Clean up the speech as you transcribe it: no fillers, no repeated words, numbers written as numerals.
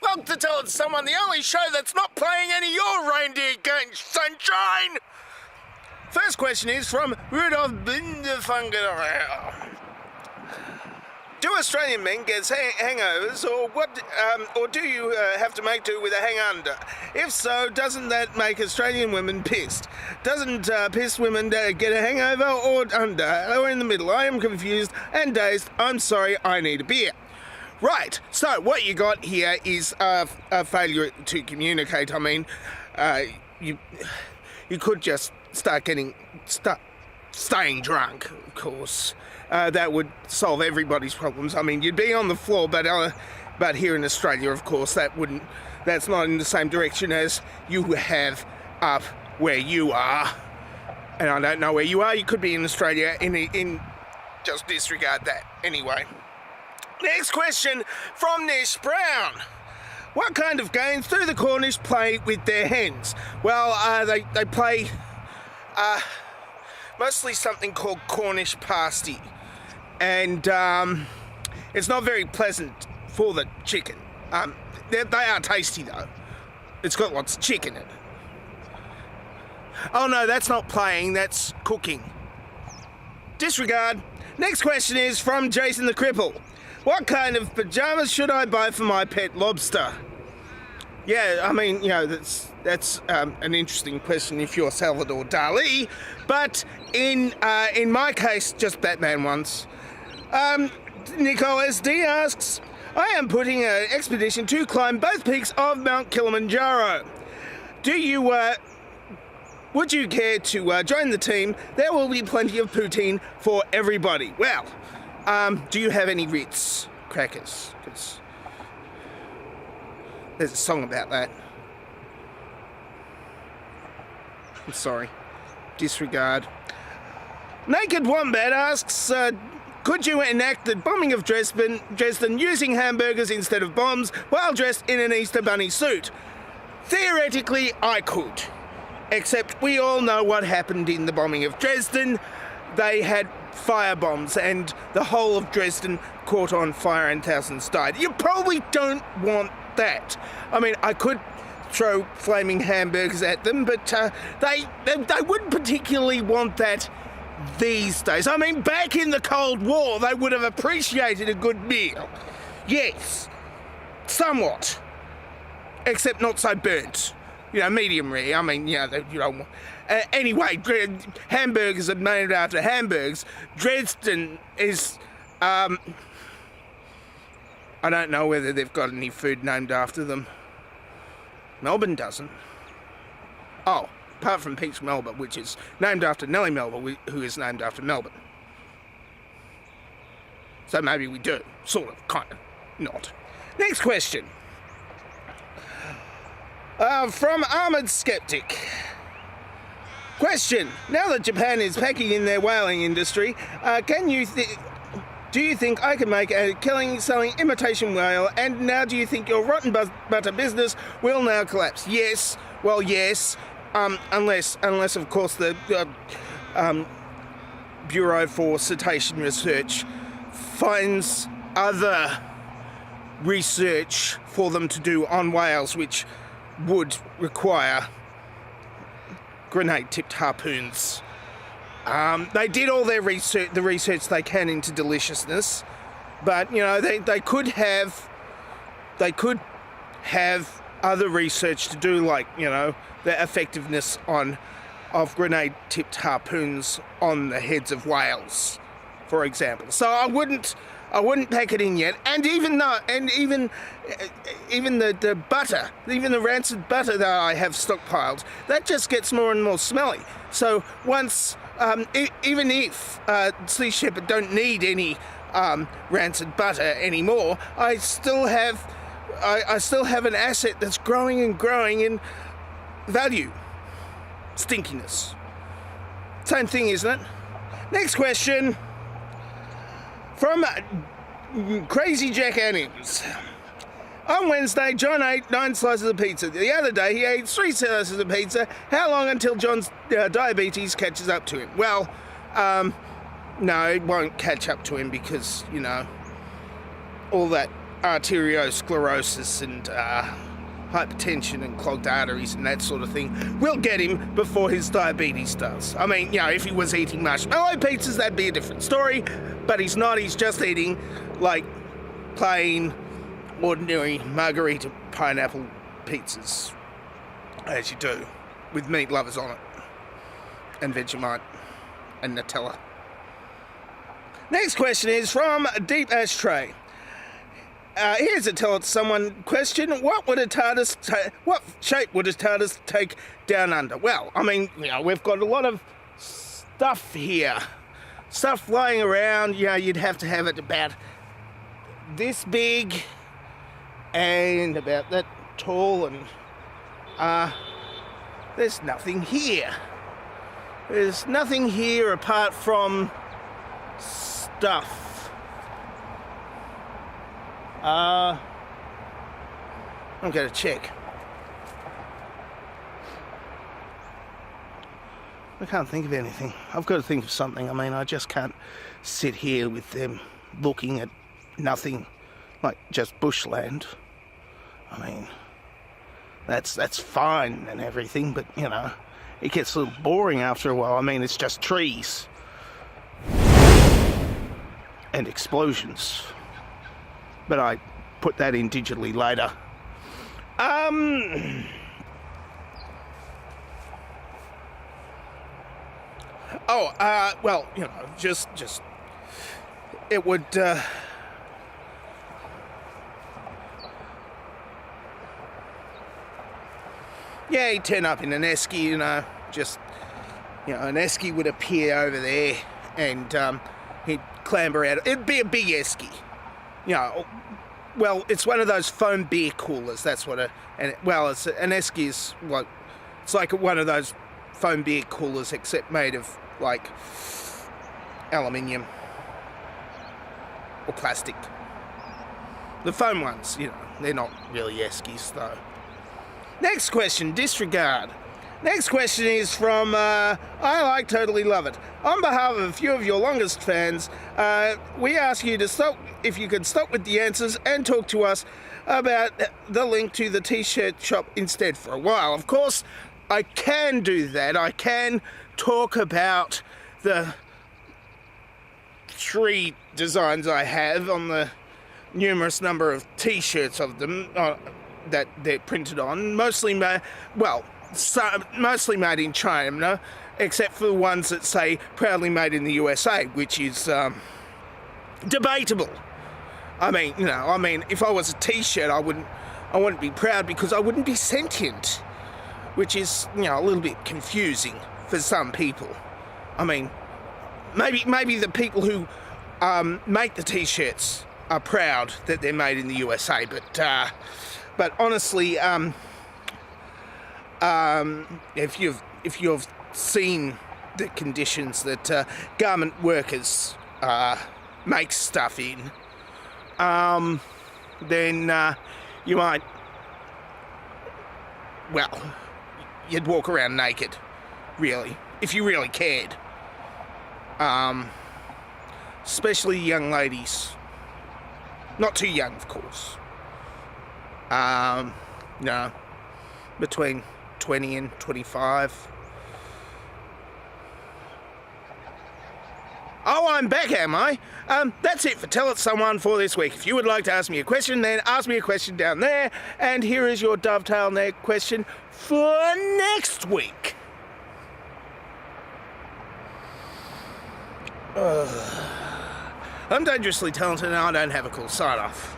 Welcome to Tell It to Someone, the only show that's not playing any of your reindeer games, sunshine! First question is from Rudolph Binderfunger. Do Australian men get hangovers, or do you have to make do with a hang-under? If so, doesn't that make Australian women pissed? Doesn't pissed women get a hangover or under, or in the middle? I am confused and dazed. I'm sorry, I need a beer. Right, so what you got here is a failure to communicate. I mean, you could just start staying drunk, of course. That would solve everybody's problems. I mean, you'd be on the floor, but here in Australia, of course, that's not in the same direction as you have up where you are. And I don't know where you are. You could be in Australia. Just disregard that anyway. Next question from Nish Brown. What kind of games do the Cornish play with their hens? Well, they play mostly something called Cornish pasty. And it's not very pleasant for the chicken. They are tasty though. It's got lots of chicken in it. Oh no, that's not playing, that's cooking. Disregard. Next question is from Jason the Cripple. What kind of pajamas should I buy for my pet lobster? Yeah, I mean, you know, that's an interesting question if you're Salvador Dali, but in my case, just Batman ones. Nicole SD asks, I am putting an expedition to climb both peaks of Mount Kilimanjaro. Would you care to join the team? There will be plenty of poutine for everybody. Well, do you have any Ritz crackers? 'Cause there's a song about that. I'm sorry. Disregard. Naked Wombat asks, could you enact the bombing of Dresden using hamburgers instead of bombs while dressed in an Easter Bunny suit? Theoretically, I could. Except we all know what happened in the bombing of Dresden. They had firebombs and the whole of Dresden caught on fire and thousands died. You probably don't want that. I mean, I could throw flaming hamburgers at them, but they wouldn't particularly want that these days. I mean, back in the Cold War, they would have appreciated a good meal. Yes, somewhat. Except not so burnt. You know, medium rare. I mean, anyway, hamburgers are named after hamburgers. Dresden is, I don't know whether they've got any food named after them. Melbourne doesn't. Oh, apart from Peach Melba, which is named after Nellie Melba, who is named after Melbourne. So maybe we do. Sort of, kind of, not. Next question. From Armoured Skeptic. Question. Now that Japan is packing in their whaling industry, do you think I can make a killing selling imitation whale, and now do you think your rotten butter business will now collapse? Yes. Well, yes. Unless of course the Bureau for Cetacean Research finds other research for them to do on whales, which would require grenade-tipped harpoons. They did all their research, the research they can into deliciousness, but you know they could have other research to do, like, you know, the effectiveness of grenade-tipped harpoons on the heads of whales, for example. So I wouldn't pack it in yet. And even the butter, even the rancid butter that I have stockpiled, that just gets more and more smelly. So once, even if Sea Shepherd don't need any rancid butter anymore, I still have an asset that's growing and growing in value. Stinkiness. Same thing, isn't it? Next question. From Crazy Jack Adams. On Wednesday, John ate 9 slices of pizza. The other day, he ate 3 slices of pizza. How long until John's diabetes catches up to him? Well, no, it won't catch up to him because, you know, all that arteriosclerosis and hypertension and clogged arteries and that sort of thing will get him before his diabetes does. I mean, if he was eating marshmallow pizzas, that'd be a different story, but he's not. He's just eating, like, plain, ordinary margarita pineapple pizzas, as you do, with meat lovers on it, and Vegemite, and Nutella. Next question is from Deep Ashtray. Here's a tell it to someone question. What shape would a TARDIS take down under? Well, I mean, we've got a lot of stuff here. Stuff lying around, you'd have to have it about this big and about that tall, and there's nothing here. There's nothing here apart from stuff. I'm going to check. I can't think of anything. I've got to think of something. I mean, I just can't sit here with them looking at nothing, like just bushland. I mean, that's fine and everything, but it gets a little boring after a while. I mean, it's just trees and explosions. But I put that in digitally later. Well, just it would. He'd turn up in an esky, an esky would appear over there, and he'd clamber out. It'd be a big esky. Well, it's one of those foam beer coolers. That's what an esky is. Like, it's like one of those foam beer coolers, except made of like aluminium or plastic. The foam ones, they're not really eskies though. Next question, disregard. Next question is from I Like Totally Love It. On behalf of a few of your longest fans, we ask you to stop, if you could stop with the answers and talk to us about the link to the t-shirt shop instead for a while. Of course, I can do that. I can talk about the 3 designs I have on the numerous number of t-shirts of them that they're printed on, mostly made in China, except for the ones that say proudly made in the USA, which is debatable. I mean, if I was a t-shirt, I wouldn't be proud because I wouldn't be sentient, which is, a little bit confusing for some people. I mean, maybe the people who make the t-shirts are proud that they're made in the USA, but honestly, if you've seen the conditions that garment workers make stuff in, then you might, you'd walk around naked, really, if you really cared. Especially young ladies. Not too young, of course. No, between 20 and 25. Oh, I'm back, am I? That's it for Tell It Someone for this week. If you would like to ask me a question, then ask me a question down there. And here is your dovetail neck question for next week. I'm dangerously talented and I don't have a cool sign-off.